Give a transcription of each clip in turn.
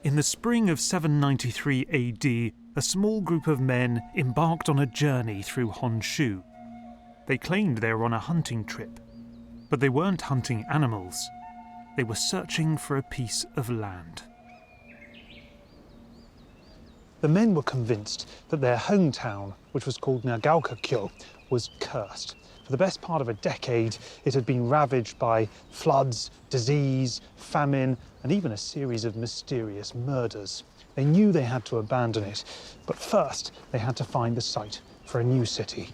In the spring of 793 AD, a small group of men embarked on a journey through Honshu. They claimed they were on a hunting trip, but they weren't hunting animals. They were searching for a piece of land. The men were convinced that their hometown, which was called Nagaoka-kyo, was cursed. For the best part of a decade, it had been ravaged by floods, disease, famine, and even a series of mysterious murders. They knew they had to abandon it, but first they had to find the site for a new city.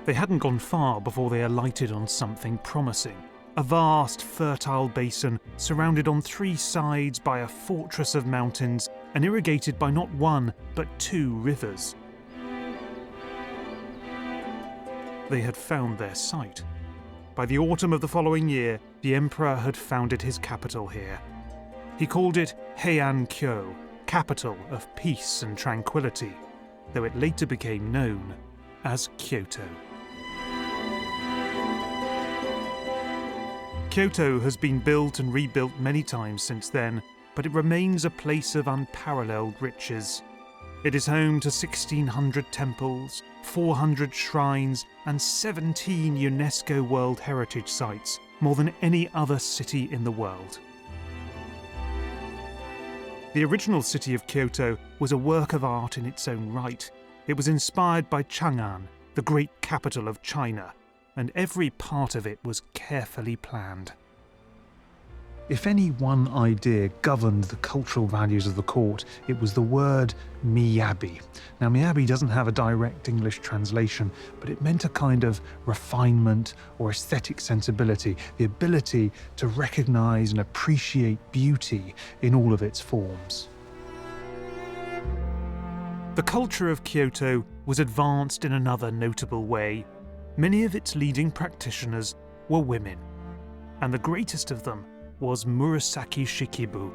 They hadn't gone far before they alighted on something promising. A vast, fertile basin surrounded on three sides by a fortress of mountains and irrigated by not one, but two rivers. They had found their site. By the autumn of the following year, the emperor had founded his capital here. He called it Heian-kyo, capital of peace and tranquility, though it later became known as Kyoto. Kyoto has been built and rebuilt many times since then, but it remains a place of unparalleled riches. It is home to 1,600 temples, 400 shrines, and 17 UNESCO World Heritage Sites, more than any other city in the world. The original city of Kyoto was a work of art in its own right. It was inspired by Chang'an, the great capital of China, and every part of it was carefully planned. If any one idea governed the cultural values of the court, it was the word miyabi. Now, miyabi doesn't have a direct English translation, but it meant a kind of refinement or aesthetic sensibility, the ability to recognize and appreciate beauty in all of its forms. The culture of Kyoto was advanced in another notable way. Many of its leading practitioners were women, and the greatest of them was Murasaki Shikibu.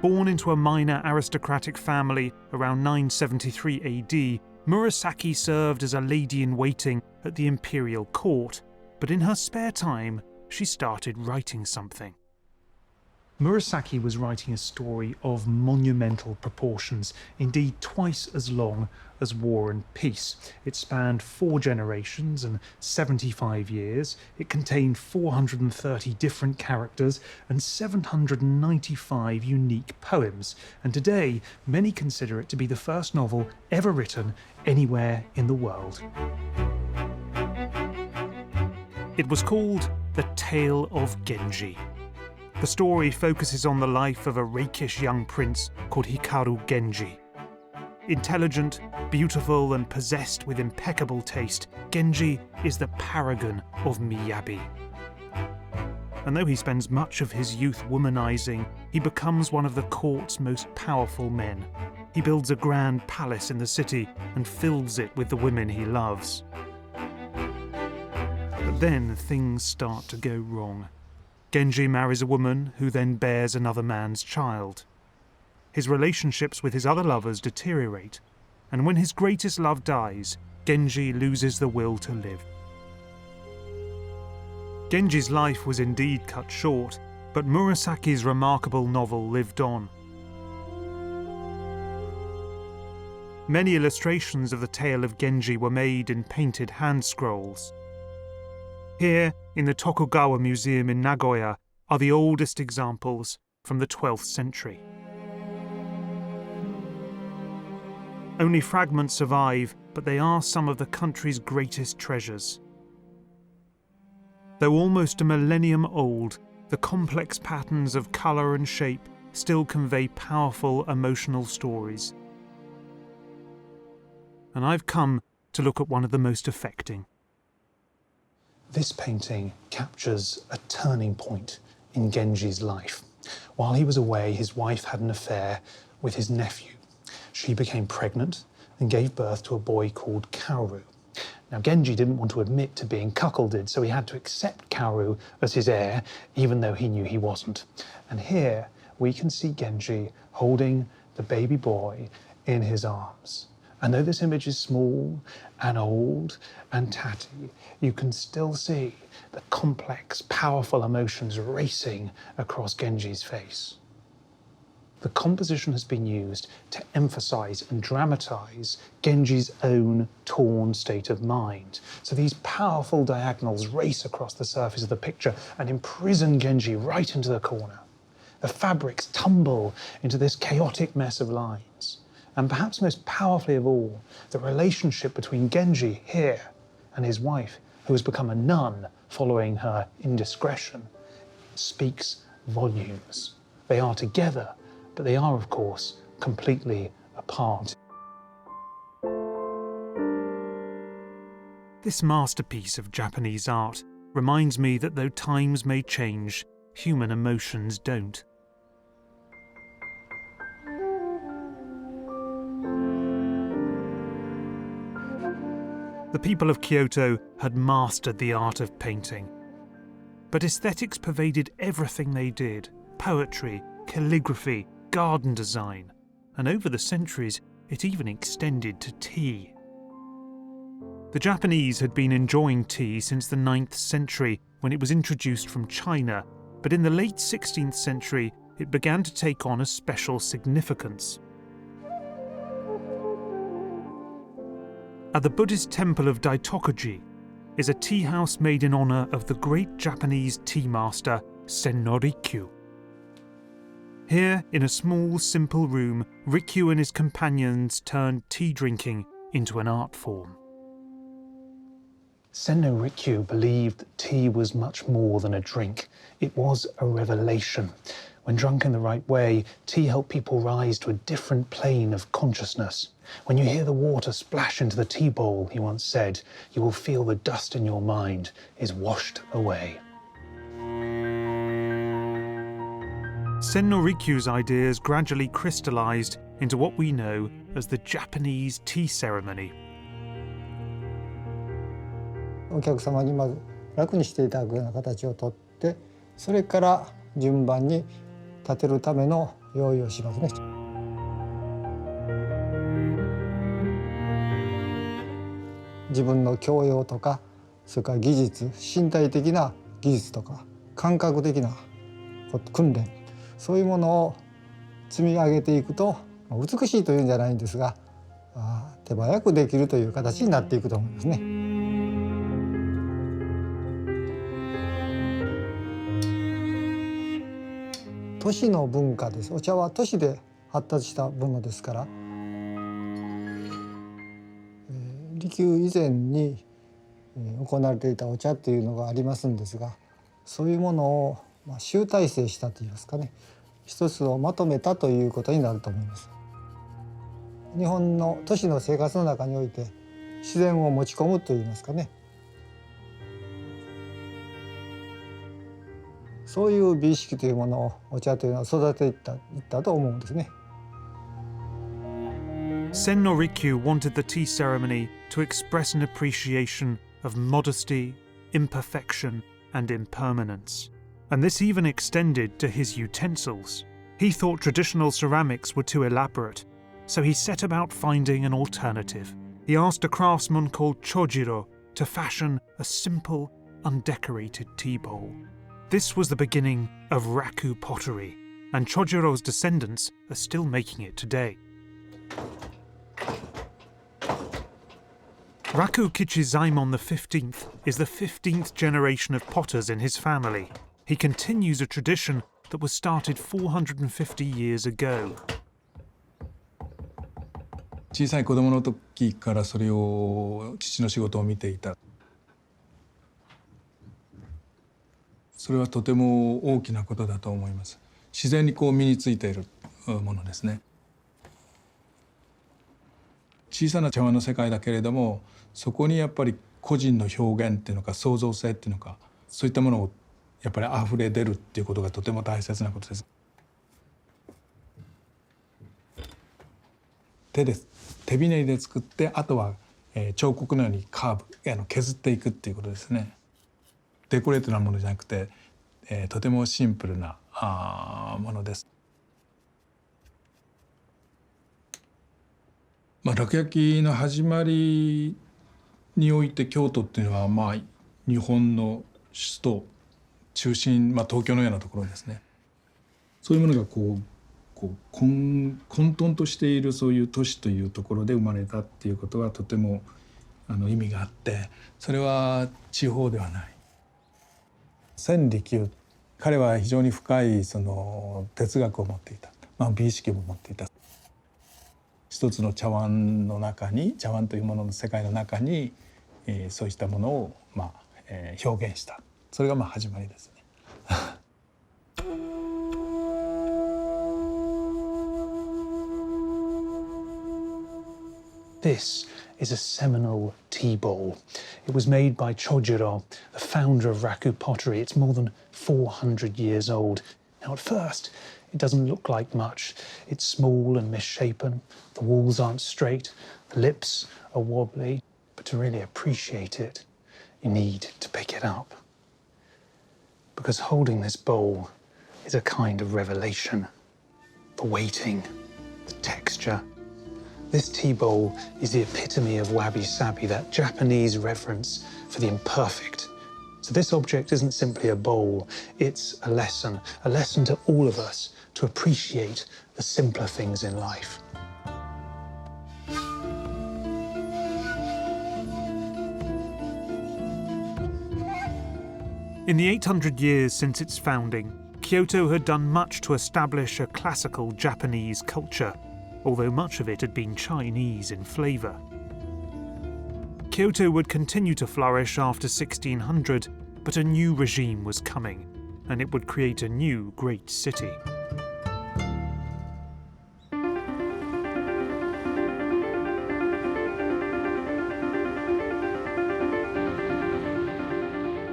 Born into a minor aristocratic family around 973 AD, Murasaki served as a lady-in-waiting at the imperial court, but in her spare time, she started writing something. Murasaki was writing a story of monumental proportions, indeed twice as long as War and Peace. It spanned 4 generations and 75 years. It contained 430 different characters and 795 unique poems. And today, many consider it to be the first novel ever written anywhere in the world. It was called The Tale of Genji. The story focuses on the life of a rakish young prince called Hikaru Genji. Intelligent, beautiful, and possessed with impeccable taste, Genji is the paragon of miyabi. And though he spends much of his youth womanizing, he becomes one of the court's most powerful men. He builds a grand palace in the city and fills it with the women he loves. But then things start to go wrong. Genji marries a woman who then bears another man's child. His relationships with his other lovers deteriorate, and when his greatest love dies, Genji loses the will to live. Genji's life was indeed cut short, but Murasaki's remarkable novel lived on. Many illustrations of the tale of Genji were made in painted hand scrolls. Here, in the Tokugawa Museum in Nagoya, are the oldest examples from the 12th century. Only fragments survive, but they are some of the country's greatest treasures. Though almost a millennium old, the complex patterns of colour and shape still convey powerful emotional stories. And I've come to look at one of the most affecting. This painting captures a turning point in Genji's life. While he was away, his wife had an affair with his nephew. She became pregnant and gave birth to a boy called Kaoru. Now, Genji didn't want to admit to being cuckolded, so he had to accept Kaoru as his heir, even though he knew he wasn't. And here we can see Genji holding the baby boy in his arms. And though this image is small and old and tatty, you can still see the complex, powerful emotions racing across Genji's face. The composition has been used to emphasize and dramatize Genji's own torn state of mind. So these powerful diagonals race across the surface of the picture and imprison Genji right into the corner. The fabrics tumble into this chaotic mess of lines. And perhaps most powerfully of all, the relationship between Genji here and his wife, who has become a nun following her indiscretion, speaks volumes. They are together, but they are, of course, completely apart. This masterpiece of Japanese art reminds me that though times may change, human emotions don't. The people of Kyoto had mastered the art of painting. But aesthetics pervaded everything they did: poetry, calligraphy, garden design, and over the centuries it even extended to tea. The Japanese had been enjoying tea since the 9th century when it was introduced from China, but in the late 16th century it began to take on a special significance. At the Buddhist temple of Daitokuji is a tea house made in honour of the great Japanese tea master Senno Rikyu. Here, in a small, simple room, Rikyu and his companions turned tea drinking into an art form. Senno Rikyu believed that tea was much more than a drink. It was a revelation. When drunk in the right way, tea helped people rise to a different plane of consciousness. When you hear the water splash into the tea bowl, he once said, you will feel the dust in your mind is washed away. Senno Rikyu's ideas gradually crystallized into what we know as the Japanese tea ceremony. お客様にまず楽にしていただくような形をとって、それから順番に立てるための用意をしますね。自分の教養とか、それから技術、身体的な技術とか、感覚的な訓練、そういうものを積み上げていくと、美しいというんじゃないんですが、手早くできるという形になっていくと思いますね。都市の文化です。お茶は都市で発達したものですから、利休以前に行われていたお茶というのがありますんですが、そういうものを集大成したといいますかね、一つをまとめたということになると思います。日本の都市の生活の中において自然を持ち込むといいますかね、そういう美意識というものをお茶というのは育てていったと思うんですね。Senno Rikyu wanted the tea ceremony to express an appreciation of modesty, imperfection, and impermanence. And this even extended to his utensils. He thought traditional ceramics were too elaborate, so he set about finding an alternative. He asked a craftsman called Chojiro to fashion a simple, undecorated tea bowl. This was the beginning of raku pottery, and Chojiro's descendants are still making it today. Raku Kichizaimon XV is the 15th generation of potters in his family. He continues a tradition that was started 450 years ago. 小さい子供の時からそれを父の仕事を見ていた。それはとても大きなことだと思います。自然に身についているものですね。小さな茶碗の世界だけれども、そこにやっぱり個人の表現っていうのか創造性っていうのか、そういったものをやっぱり溢れ出るっていうことがとても大切なことです。手びねりで作って、あとは彫刻のようにカーブ削っていくっていうことですね。デコレートなものじゃなくて、とてもシンプルなものです。落焼きの始まりにおいて京都っていうのは日本の首都中心、東京のようなところですね。そういうものが混沌としているそういう都市というところで生まれたっていうことはとても意味があって、それは地方ではない。千利休、彼は非常に深い哲学を持っていた、美意識も持っていた。一つの茶碗の中に、茶碗というものの世界の中に、そうしたものを、表現した。それが始まりですね。This is a seminal tea bowl. It was made by Chojiro, the founder of Raku pottery. It's more than 400 years old. Now, at first, it doesn't look like much. It's small and misshapen. The walls aren't straight. The lips are wobbly. But to really appreciate it, you need to pick it up. Because holding this bowl is a kind of revelation. The weighting, the texture. This tea bowl is the epitome of wabi-sabi, that Japanese reverence for the imperfect. So this object isn't simply a bowl, it's a lesson to all of us to appreciate the simpler things in life. In the 800 years since its founding, Kyoto had done much to establish a classical Japanese culture, although much of it had been Chinese in flavour. Kyoto would continue to flourish after 1600, but a new regime was coming, and it would create a new great city.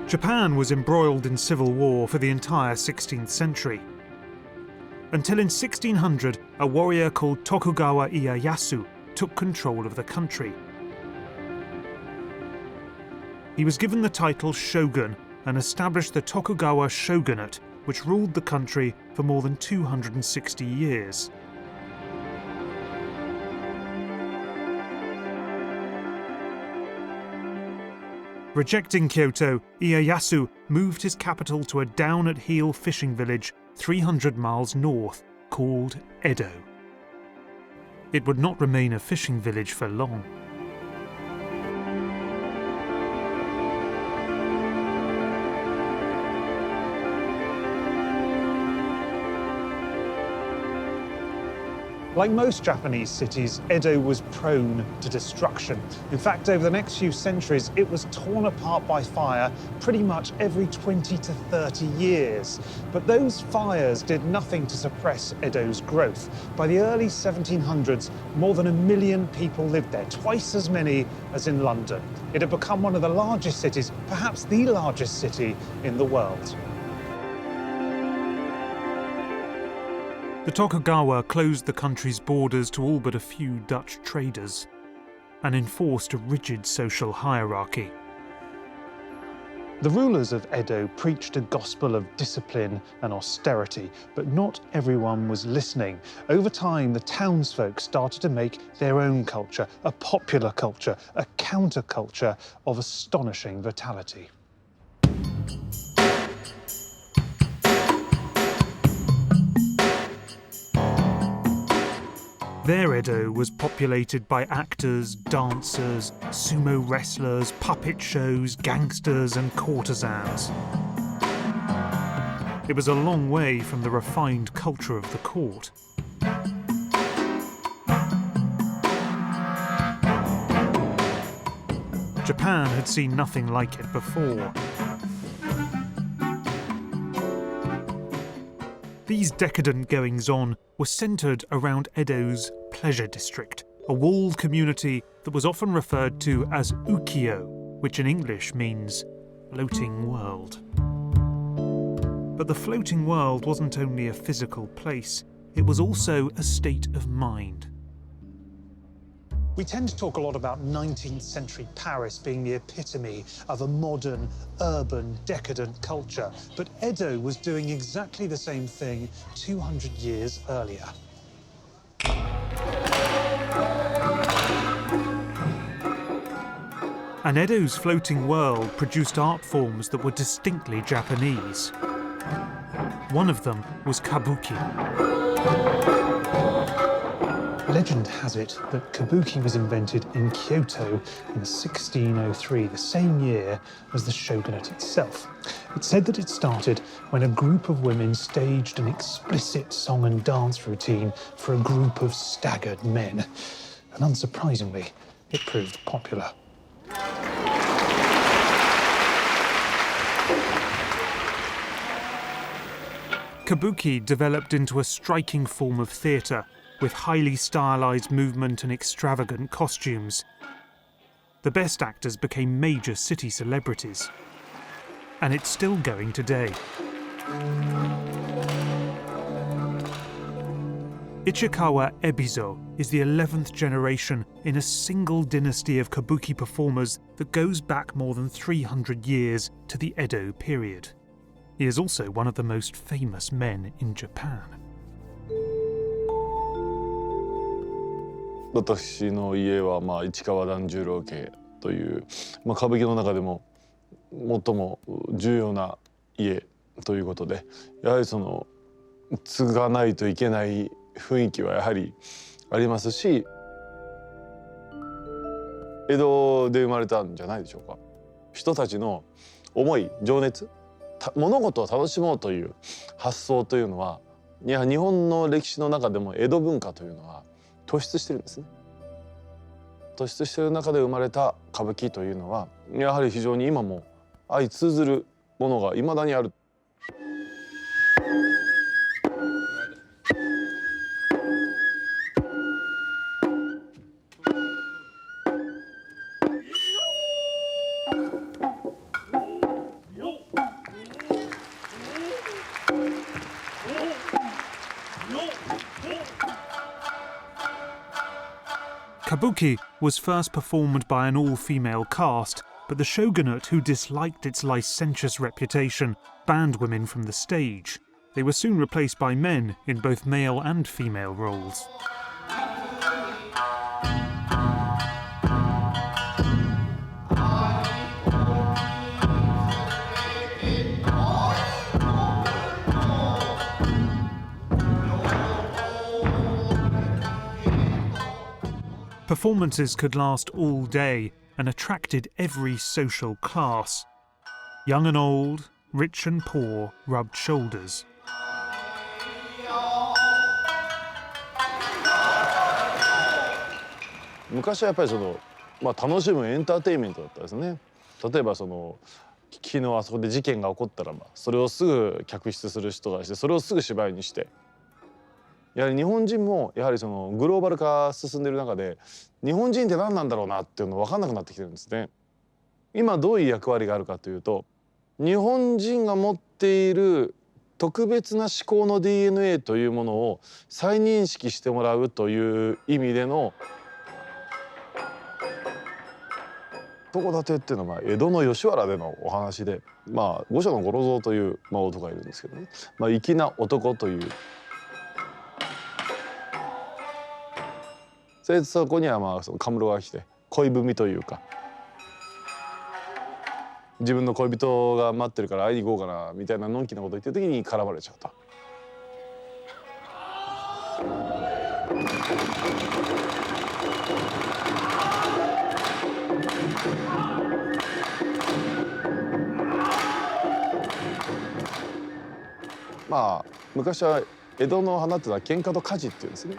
Japan was embroiled in civil war for the entire 16th century, until in 1600 a warrior called Tokugawa Ieyasu took control of the country. He was given the title shogun and established the Tokugawa shogunate, which ruled the country for more than 260 years. Rejecting Kyoto, Ieyasu moved his capital to a down-at-heel fishing village 300 miles north, called Edo. It would not remain a fishing village for long. Like most Japanese cities, Edo was prone to destruction. In fact, over the next few centuries, it was torn apart by fire pretty much every 20 to 30 years. But those fires did nothing to suppress Edo's growth. By the early 1700s, more than 1 million people lived there, twice as many as in London. It had become one of the largest cities, perhaps the largest city in the world. The Tokugawa closed the country's borders to all but a few Dutch traders and enforced a rigid social hierarchy. The rulers of Edo preached a gospel of discipline and austerity, but not everyone was listening. Over time, the townsfolk started to make their own culture, a popular culture, a counterculture of astonishing vitality. Their Edo was populated by actors, dancers, sumo wrestlers, puppet shows, gangsters and courtesans. It was a long way from the refined culture of the court. Japan had seen nothing like it before. These decadent goings-on were centred around Edo's pleasure district, a walled community that was often referred to as ukiyo, which in English means floating world. But the floating world wasn't only a physical place, it was also a state of mind. We tend to talk a lot about 19th century Paris being the epitome of a modern, urban, decadent culture, but Edo was doing exactly the same thing 200 years earlier. And Edo's floating world produced art forms that were distinctly Japanese. One of them was kabuki. Legend has it that kabuki was invented in Kyoto in 1603, the same year as the shogunate itself. It's said that it started when a group of women staged an explicit song and dance routine for a group of staggered men. And unsurprisingly, it proved popular. Kabuki developed into a striking form of theatre, with highly stylized movement and extravagant costumes. The best actors became major city celebrities. And it's still going today. Ichikawa Ebizo is the 11th generation in a single dynasty of kabuki performers that goes back more than 300 years to the Edo period. He is also one of the most famous men in Japan. 私の家は市川團十郎家という、歌舞伎の中でも最も重要な家ということで、やはり継がないといけない雰囲気はやはりありますし、江戸で生まれたんじゃないでしょうか。人たちの思い、情熱、物事を楽しもうという発想というのは、日本の歴史の中でも江戸文化というのは突出してるんですね。突出している中で生まれた歌舞伎というのはやはり非常に今も相通ずるものがいまだにある。Kabuki was first performed by an all-female cast, but the shogunate, who disliked its licentious reputation, banned women from the stage. They were soon replaced by men in both male and female roles. Performances could last all day and attracted every social class. Young and old, rich and poor rubbed shoulders. 昔はやっぱり楽しむエンターテインメントだったですね。例えば昨日あそこで事件が起こったらそれをすぐ脚出する人がして、それをすぐ芝居にして。やはり日本人もやはりグローバル化進んでいる中で、日本人って何なんだろうなっていうの分かんなくなってきてるんですね。今どういう役割があるかというと、日本人が持っている特別な思考の DNA というものを再認識してもらうという意味での男立てっていうのは江戸の吉原でのお話で、御所の五郎蔵という男がいるんですけどね、粋な男という。そこにはカムロが来て恋文というか、自分の恋人が待ってるから会いに行こうかなみたいなのんきなこと言ってる時に絡まれちゃうと。昔は江戸の花っていうのは喧嘩と火事っていうんですね。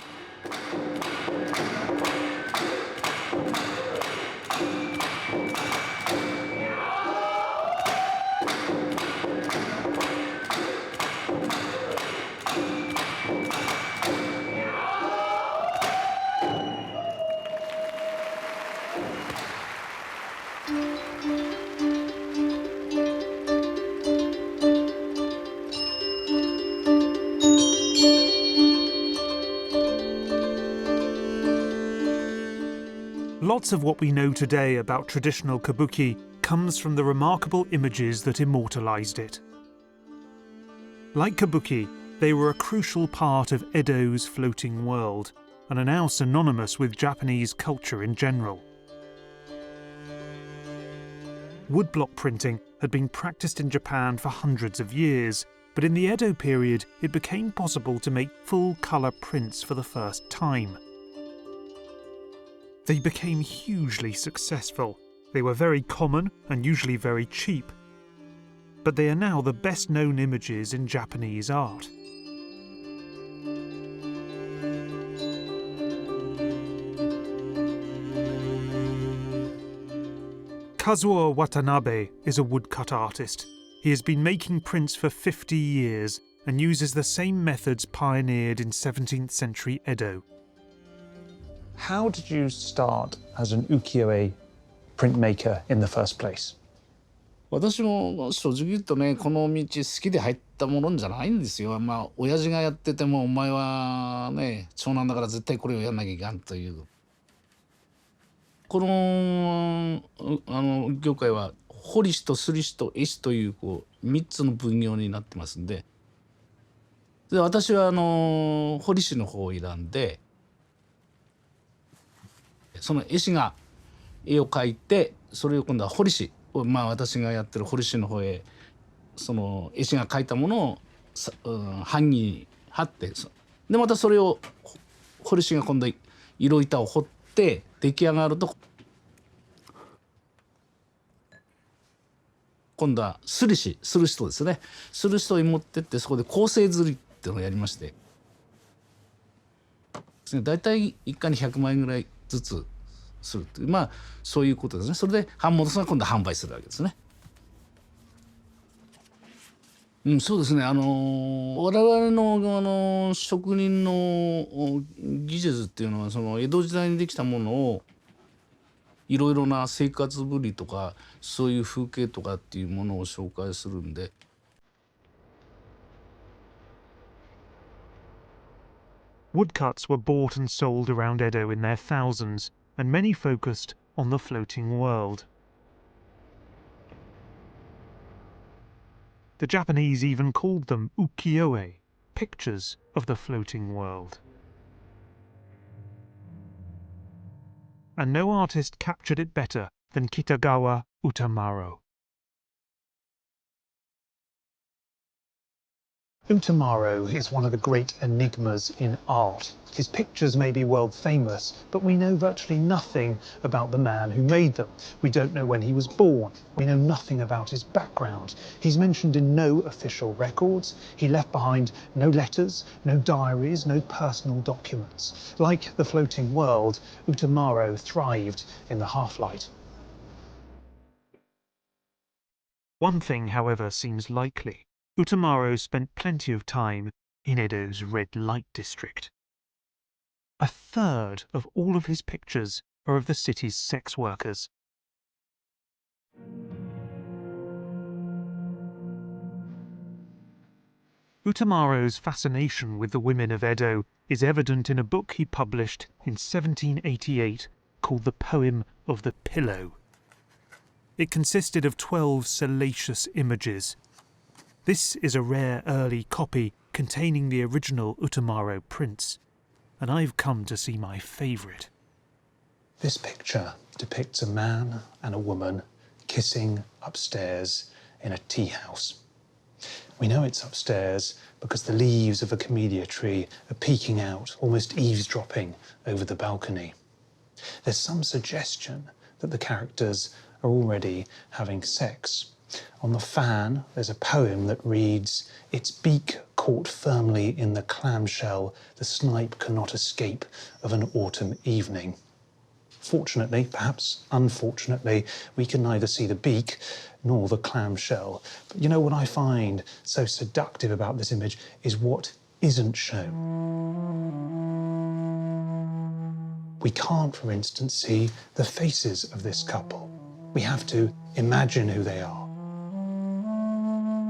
Lots of what we know today about traditional kabuki comes from the remarkable images that immortalized it. Like kabuki, they were a crucial part of Edo's floating world and are now synonymous with Japanese culture in general. Woodblock printing had been practiced in Japan for hundreds of years, but in the Edo period it became possible to make full-colour prints for the first time. They became hugely successful. They were very common and usually very cheap, but they are now the best-known images in Japanese art. Kazuo Watanabe is a woodcut artist. He has been making prints for 50 years and uses the same methods pioneered in 17th century Edo. How did you start as an ukiyo-e printmaker in the first place? 私も正直言うとね、この道好きで入ったものじゃないんですよ。まあ親父がやっててもお前はね長男だから絶対これをやんなきゃいかんという。この業界は彫り師と摺り師と絵師という3つの分業になってますんで、私は彫り師の方を選んで、その絵師が絵を描いてそれを今度は彫り師、まあ私がやってる彫り師の方へその絵師が描いたものを版木に貼って、でまたそれを彫り師が今度色板を彫って出来上がると今度は摺り師とですね、摺る人に持ってってそこで構成摺りっていうのをやりまして、だいたい一家に100枚ぐらいずつするという、まあそういうことですね。それで版元さんが今度は販売するわけですね。そうですね。我々の職人の技術っていうのはその江戸時代にできたものをいろいろな生活ぶりとかそういう風景とかっていうものを紹介するんで。Woodcuts were bought and sold around Edo in their thousands, and many focused on the floating world. The Japanese even called them ukiyo-e, pictures of the floating world. And no artist captured it better than Kitagawa Utamaro. Utamaro is one of the great enigmas in art. His pictures may be world famous, but we know virtually nothing about the man who made them. We don't know when he was born. We know nothing about his background. He's mentioned in no official records. He left behind no letters, no diaries, no personal documents. Like the floating world, Utamaro thrived in the half-light. One thing, however, seems likely. Utamaro spent plenty of time in Edo's red light district. A third of all of his pictures are of the city's sex workers. Utamaro's fascination with the women of Edo is evident in a book he published in 1788 called The Poem of the Pillow. It consisted of 12 salacious images. This is a rare early copy containing the original Utamaro prints, and I've come to see my favourite. This picture depicts a man and a woman kissing upstairs in a tea house. We know it's upstairs because the leaves of a camellia tree are peeking out, almost eavesdropping over the balcony. There's some suggestion that the characters are already having sex. On the fan, there's a poem that reads, "Its beak caught firmly in the clamshell, the snipe cannot escape of an autumn evening." Fortunately, perhaps unfortunately, we can neither see the beak nor the clamshell. But you know what I find so seductive about this image is what isn't shown. We can't, for instance, see the faces of this couple. We have to imagine who they are.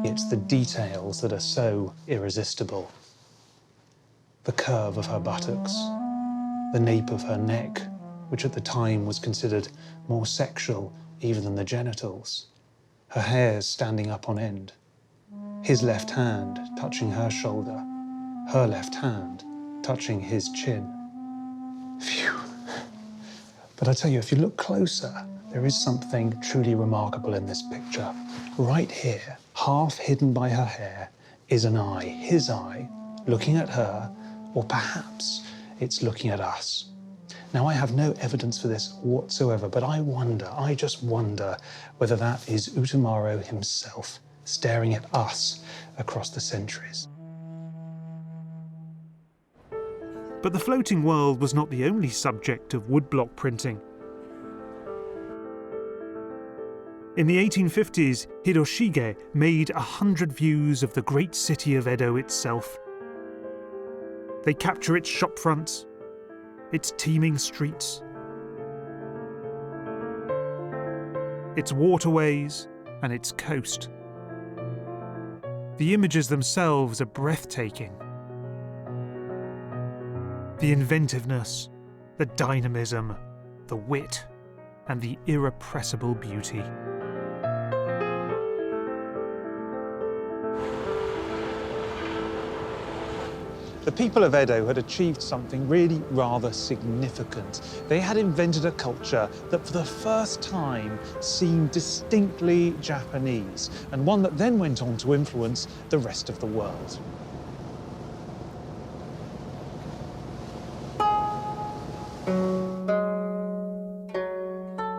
It's the details that are so irresistible. The curve of her buttocks, the nape of her neck, which at the time was considered more sexual even than the genitals. Her hair standing up on end. His left hand touching her shoulder. Her left hand touching his chin. Phew. But I tell you, if you look closer, There is something truly remarkable in this picture. Right here, half hidden by her hair, is an eye, his eye, looking at her, or perhaps it's looking at us. Now, I have no evidence for this whatsoever, but I just wonder whether that is Utamaro himself staring at us across the centuries. But the floating world was not the only subject of woodblock printing. In the 1850s, Hiroshige made 100 views of the great city of Edo itself. They capture its shopfronts, its teeming streets, its waterways, and its coast. The images themselves are breathtaking. The inventiveness, the dynamism, the wit, and the irrepressible beauty. The people of Edo had achieved something really rather significant. They had invented a culture that for the first time seemed distinctly Japanese, and one that then went on to influence the rest of the world.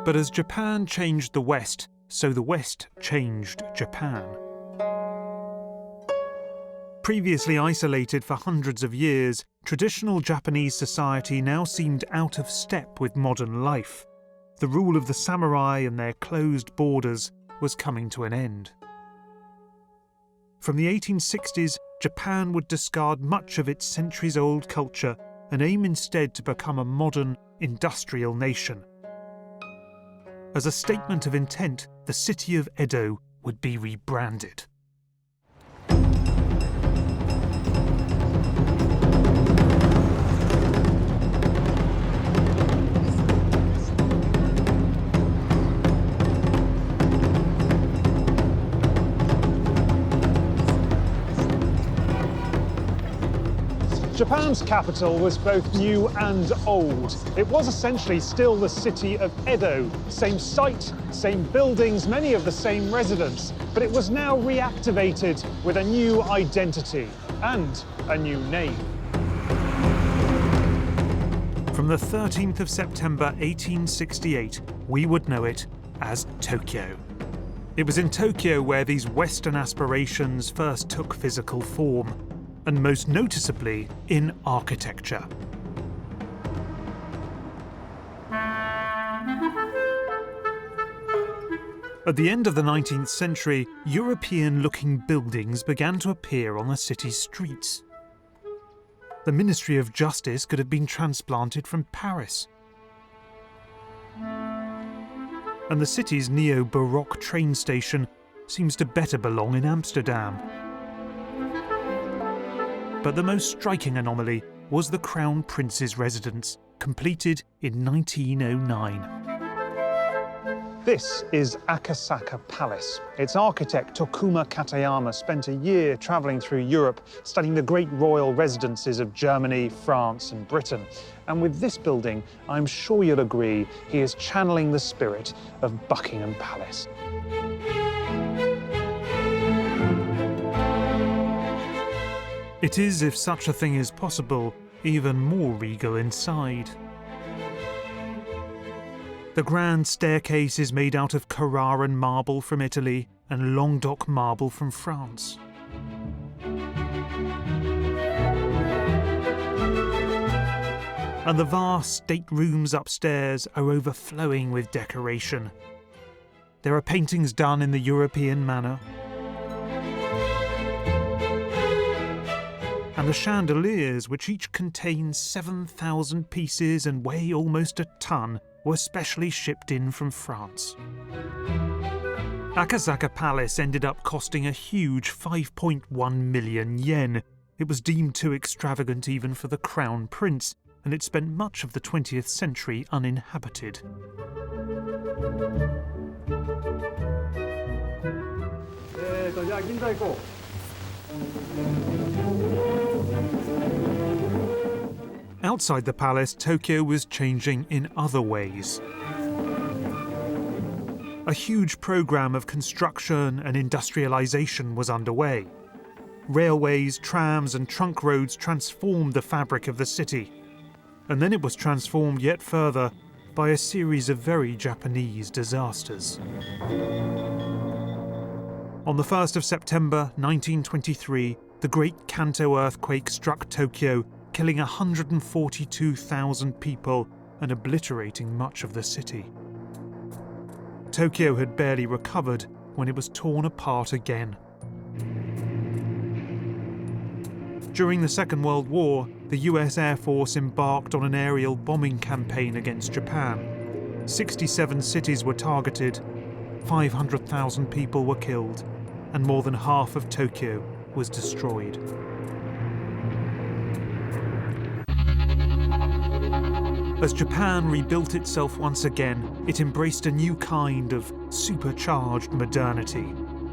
But as Japan changed the West, so the West changed Japan. Previously isolated for hundreds of years, traditional Japanese society now seemed out of step with modern life. The rule of the samurai and their closed borders was coming to an end. From the 1860s, Japan would discard much of its centuries-old culture and aim instead to become a modern, industrial nation. As a statement of intent, the city of Edo would be rebranded. Japan's capital was both new and old. It was essentially still the city of Edo. Same site, same buildings, many of the same residents. But it was now reactivated with a new identity and a new name. From the 13th of September 1868, we would know it as Tokyo. It was in Tokyo where these Western aspirations first took physical form, and most noticeably in architecture. At the end of the 19th century, European-looking buildings began to appear on the city's streets. The Ministry of Justice could have been transplanted from Paris. And the city's neo-Baroque train station seems to better belong in Amsterdam. But the most striking anomaly was the Crown Prince's residence, completed in 1909. This is Akasaka Palace. Its architect, Tokuma Katayama, spent a year travelling through Europe, studying the great royal residences of Germany, France, and Britain. And with this building, I'm sure you'll agree, he is channeling the spirit of Buckingham Palace. It is, if such a thing is possible, even more regal inside. The grand staircase is made out of Carrara marble from Italy and Languedoc marble from France. And the vast staterooms upstairs are overflowing with decoration. There are paintings done in the European manner. And the chandeliers, which each contain 7,000 pieces and weigh almost a ton, were specially shipped in from France. Akasaka Palace ended up costing a huge 5.1 million yen. It was deemed too extravagant even for the Crown Prince, and it spent much of the 20th century uninhabited. Outside the palace, Tokyo was changing in other ways. A huge program of construction and industrialization was underway. Railways, trams, and trunk roads transformed the fabric of the city. And then it was transformed yet further by a series of very Japanese disasters. On the 1st of September 1923, the Great Kanto earthquake struck Tokyo, killing 142,000 people and obliterating much of the city. Tokyo had barely recovered when it was torn apart again. During the Second World War, the US Air Force embarked on an aerial bombing campaign against Japan. 67 cities were targeted, 500,000 people were killed, and more than half of Tokyo was destroyed. As Japan rebuilt itself once again, it embraced a new kind of supercharged modernity,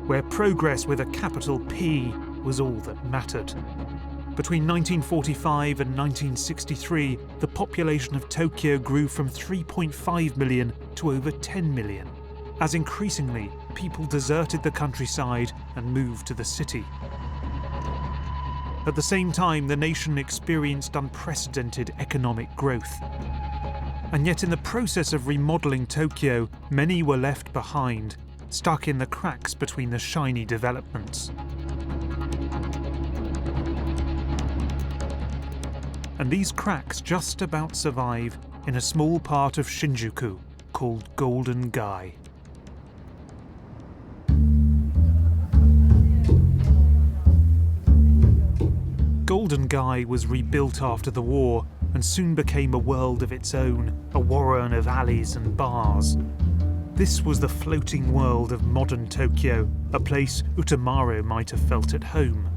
where progress with a capital P was all that mattered. Between 1945 and 1963, the population of Tokyo grew from 3.5 million to over 10 million, as increasingly people deserted the countryside and moved to the city. At the same time, the nation experienced unprecedented economic growth. And yet in the process of remodelling Tokyo, many were left behind, stuck in the cracks between the shiny developments. And these cracks just about survive in a small part of Shinjuku called Golden Gai. Golden Gai was rebuilt after the war and soon became a world of its own, a warren of alleys and bars. This was the floating world of modern Tokyo, a place Utamaro might have felt at home.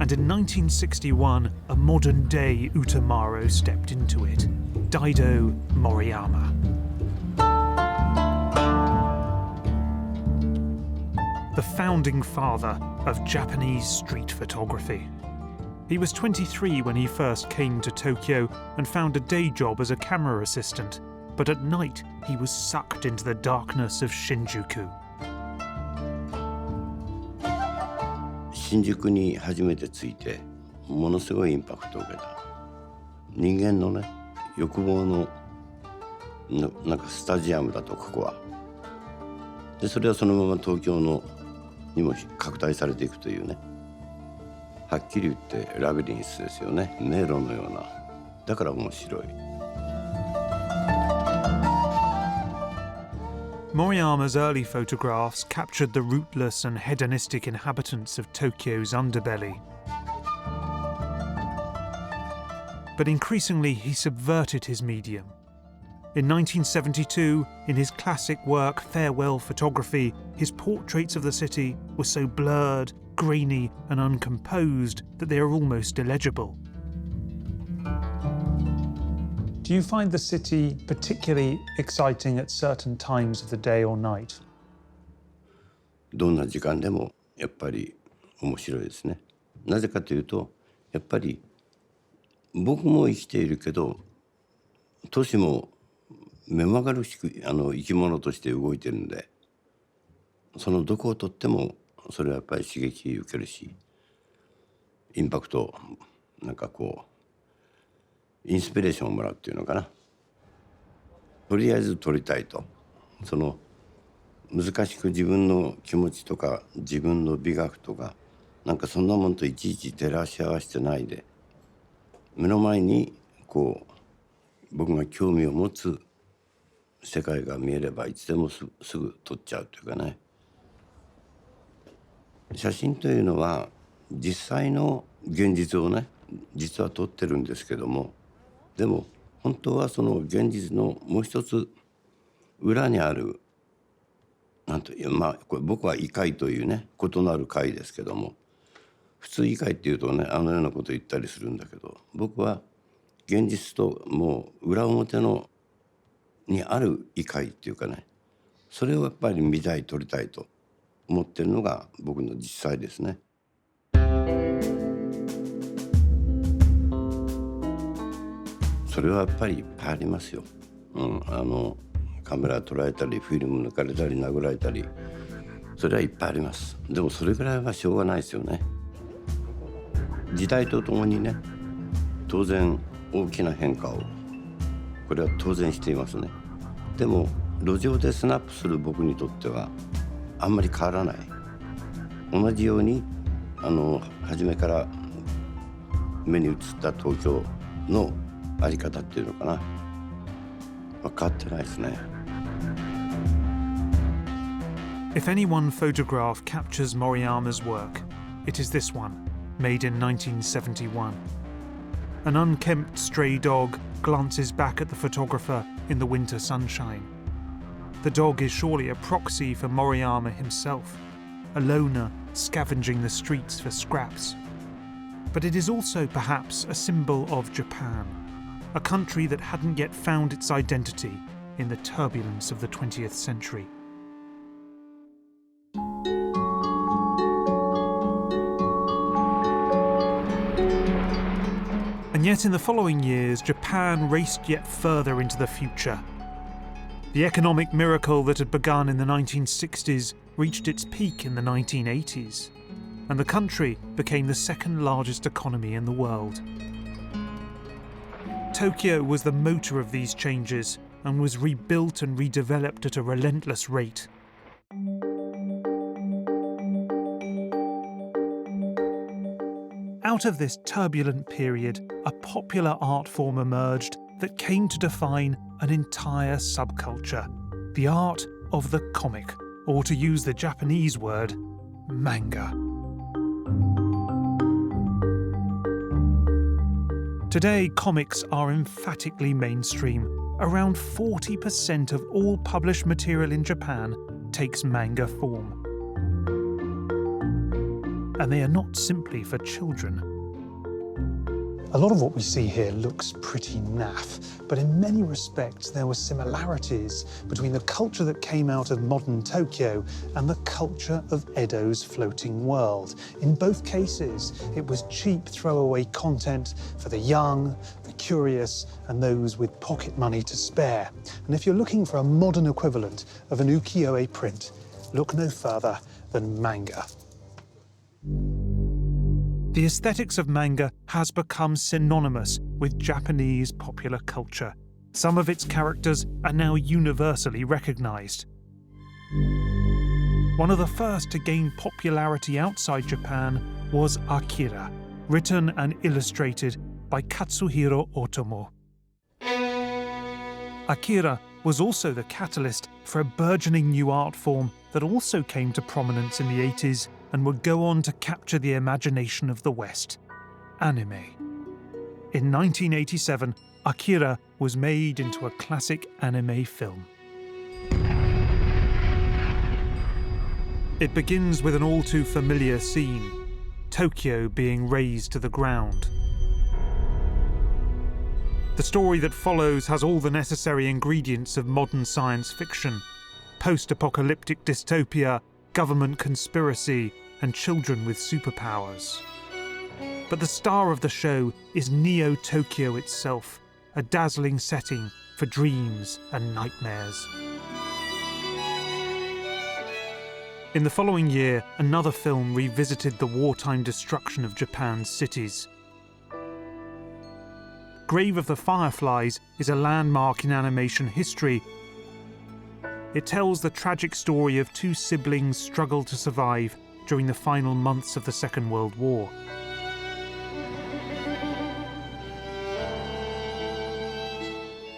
And in 1961, a modern-day Utamaro stepped into it, Daido Moriyama. The founding father of Japanese street photography. He was 23 when he first came to Tokyo and found a day job as a camera assistant, but at night he was sucked into the darkness of Shinjuku. 新宿に初めて着いてものすごいインパクトを受けた。人間のね欲望のなんかスタジアムだとここは。でそれはそのまま東京のにも拡大されていくというね。はっきり言ってラビリンスですよね。迷路のような。だから面白い。Moriyama's early photographs captured the rootless and hedonistic inhabitants of Tokyo's underbelly. But increasingly he subverted his medium. In 1972, in his classic work Farewell Photography, his portraits of the city were so blurred, grainy and uncomposed that they are almost illegible. Do you find the city particularly exciting at certain times of the day or night? どんな時間でもやっぱり面白いですね。なぜかというとやっぱり僕も生きているけど都市も目まぐるしく生き物として動いてるんでそのどこをとってもそれはやっぱり刺激受けるしインパクトなんかこうインスピレーションをもらうっていうのかな。とりあえず撮りたいと。その難しく自分の気持ちとか自分の美学とかなんかそんなもんといちいち照らし合わせてないで目の前にこう僕が興味を持つ世界が見えればいつでもすぐ撮っちゃうというかね。写真というのは実際の現実をね実は撮ってるんですけどもでも本当はその現実のもう一つ裏にあるなんというこれ僕は異界というね異なる界ですけども普通異界っていうとねあのようなこと言ったりするんだけど僕は現実ともう裏表のにある異界っていうかねそれをやっぱり見たい撮りたいと思ってるのが僕の実際ですね。それはやっぱりいっぱいありますよ。カメラ捉えたりフィルム抜かれたり殴られたり、それはいっぱいあります。でもそれぐらいはしょうがないですよね。時代とともにね、当然大きな変化をこれは当然していますね。でも路上でスナップする僕にとってはあんまり変わらない。同じように初めから目に映った東京のあり方っていうのかな、変わってないですね。If any one photograph captures Moriyama's work, it is this one, made in 1971. An unkempt stray dog glances back at the photographer in the winter sunshine. The dog is surely a proxy for Moriyama himself, a loner scavenging the streets for scraps. But it is also perhaps a symbol of Japan, a country that hadn't yet found its identity in the turbulence of the 20th century. And yet in the following years, Japan raced yet further into the future. The economic miracle that had begun in the 1960s reached its peak in the 1980s, and the country became the second largest economy in the world. Tokyo was the motor of these changes and was rebuilt and redeveloped at a relentless rate. Out of this turbulent period, a popular art form emerged that came to define an entire subculture, the art of the comic, or to use the Japanese word, manga. Today, comics are emphatically mainstream. Around 40% of all published material in Japan takes manga form. And they are not simply for children. A lot of what we see here looks pretty naff, but in many respects there were similarities between the culture that came out of modern Tokyo and the culture of Edo's floating world. In both cases, it was cheap throwaway content for the young, the curious, and those with pocket money to spare. And if you're looking for a modern equivalent of an ukiyo-e print, look no further than manga. The aesthetics of manga has become synonymous with Japanese popular culture. Some of its characters are now universally recognized. One of the first to gain popularity outside Japan was Akira, written and illustrated by Katsuhiro Otomo. Akira was also the catalyst for a burgeoning new art form that also came to prominence in the 80s and would go on to capture the imagination of the West: anime. In 1987, Akira was made into a classic anime film. It begins with an all-too-familiar scene, Tokyo being razed to the ground. The story that follows has all the necessary ingredients of modern science fiction: post-apocalyptic dystopia, government conspiracy, and children with superpowers. But the star of the show is Neo-Tokyo itself, a dazzling setting for dreams and nightmares. In the following year, another film revisited the wartime destruction of Japan's cities. Grave of the Fireflies is a landmark in animation history. It tells the tragic story of two siblings struggle to survive during the final months of the Second World War.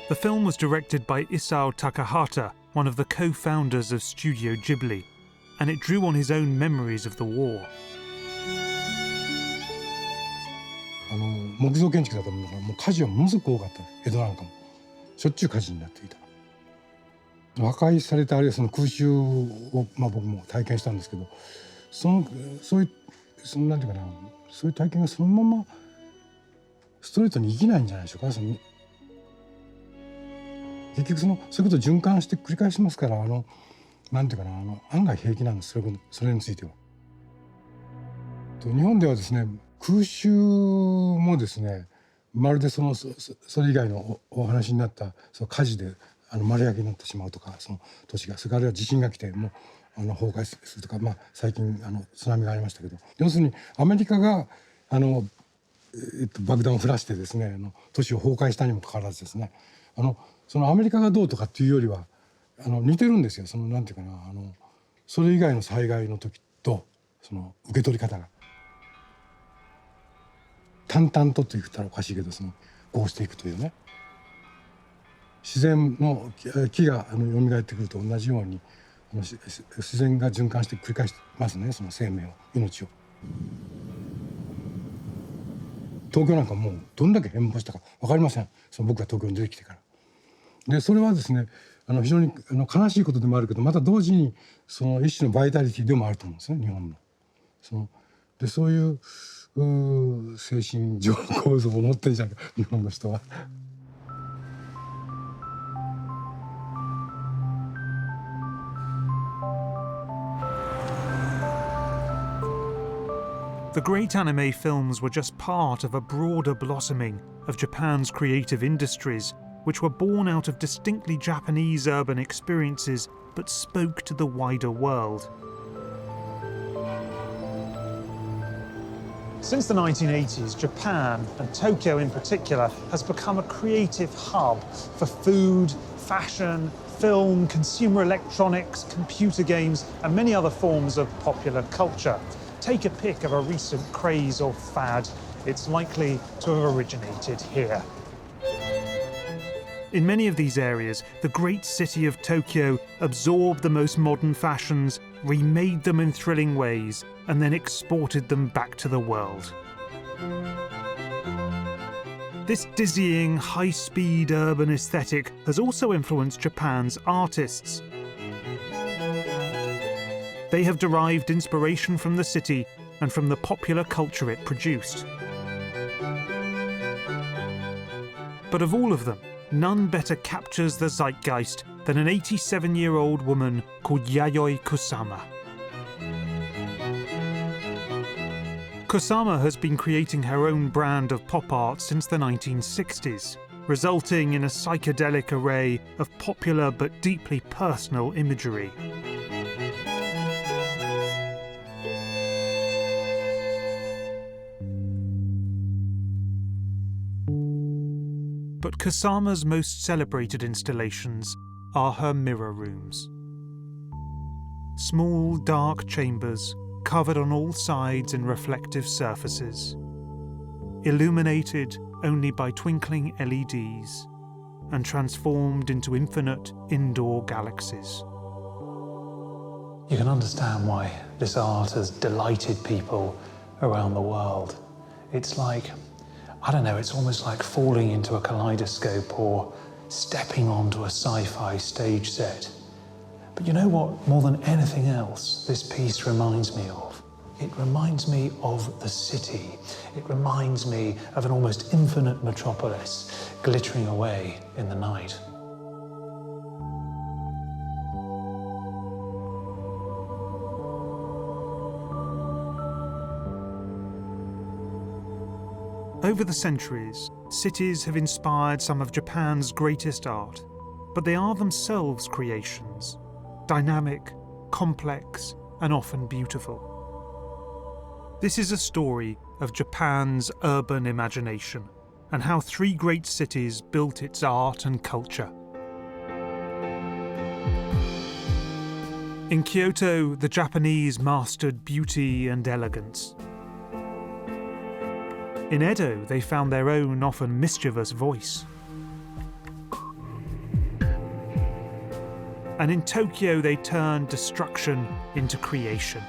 The film was directed by Isao Takahata, one of the co-founders of Studio Ghibli, and it drew on his own memories of the war. 木造建築だと思うから、もう火事はものすごく多かった。江戸なんかもしょっちゅう火事になっていた。破壊されたあるいはその空襲を、僕も体験したんですけど、そういうなんていうかな、そういう体験がそのままストレートに生きないんじゃないでしょうか。結局そういうことを循環して繰り返しますから、なんていうかな、案外平気なんです。それについては。日本ではですね、空襲もですね、まるでそれ以外のお話になったその火事で丸焼きになってしまうとか、その都市が、それからあるいは地震が来てもう崩壊するとか、最近津波がありましたけど、要するにアメリカが爆弾を降らしてですね、都市を崩壊したにもかかわらずですね、そのアメリカがどうとかっていうよりは似てるんですよ。そのなんていうかな、それ以外の災害の時とその受け取り方が淡々と言ったらおかしいけど、こうしていくというね、自然の木が蘇ってくると同じように自然が循環して繰り返してますね、その生命を、命を。東京なんかもうどんだけ変貌したか分かりません、僕が東京に出てきてから。でそれはですね、非常に悲しいことでもあるけど、また同時に一種のバイタリティでもあると思うんですね、日本の。でそういう精神上構造を持ってるじゃんか、日本の人は。The great anime films were just part of a broader blossoming of Japan's creative industries, which were born out of distinctly Japanese urban experiences but spoke to the wider world. Since the 1980s, Japan, and Tokyo in particular, has become a creative hub for food, fashion, film, consumer electronics, computer games, and many other forms of popular culture. Take a pick of a recent craze or fad, it's likely to have originated here. In many of these areas, the great city of Tokyo absorbed the most modern fashions, remade them in thrilling ways, and then exported them back to the world. This dizzying, high-speed urban aesthetic has also influenced Japan's artists. They have derived inspiration from the city and from the popular culture it produced. But of all of them, none better captures the zeitgeist than an 87-year-old woman called Yayoi Kusama. Kusama has been creating her own brand of pop art since the 1960s, resulting in a psychedelic array of popular but deeply personal imagery. But Kusama's most celebrated installations are her mirror rooms. Small, dark chambers covered on all sides in reflective surfaces, illuminated only by twinkling LEDs, and transformed into infinite indoor galaxies. You can understand why this art has delighted people around the world. It's like, I don't know, it's almost like falling into a kaleidoscope or stepping onto a sci-fi stage set. But you know what, more than anything else, this piece reminds me of? It reminds me of the city. It reminds me of an almost infinite metropolis glittering away in the night. Over the centuries, cities have inspired some of Japan's greatest art, but they are themselves creations, dynamic, complex, and often beautiful. This is a story of Japan's urban imagination and how three great cities built its art and culture. In Kyoto, the Japanese mastered beauty and elegance. In Edo, they found their own often mischievous voice. And in Tokyo, they turned destruction into creation.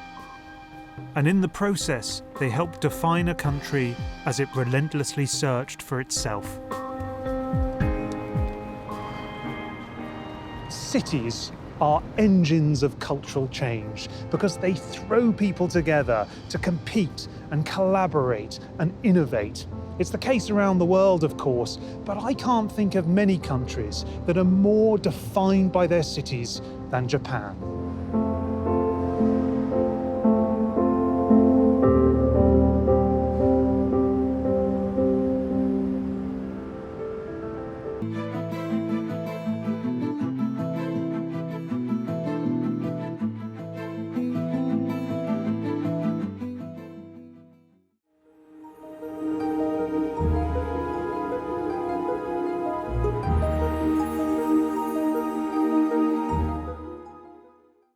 And in the process, they helped define a country as it relentlessly searched for itself. Cities are engines of cultural change because they throw people together to compete and collaborate and innovate. It's the case around the world, of course, but I can't think of many countries that are more defined by their cities than Japan.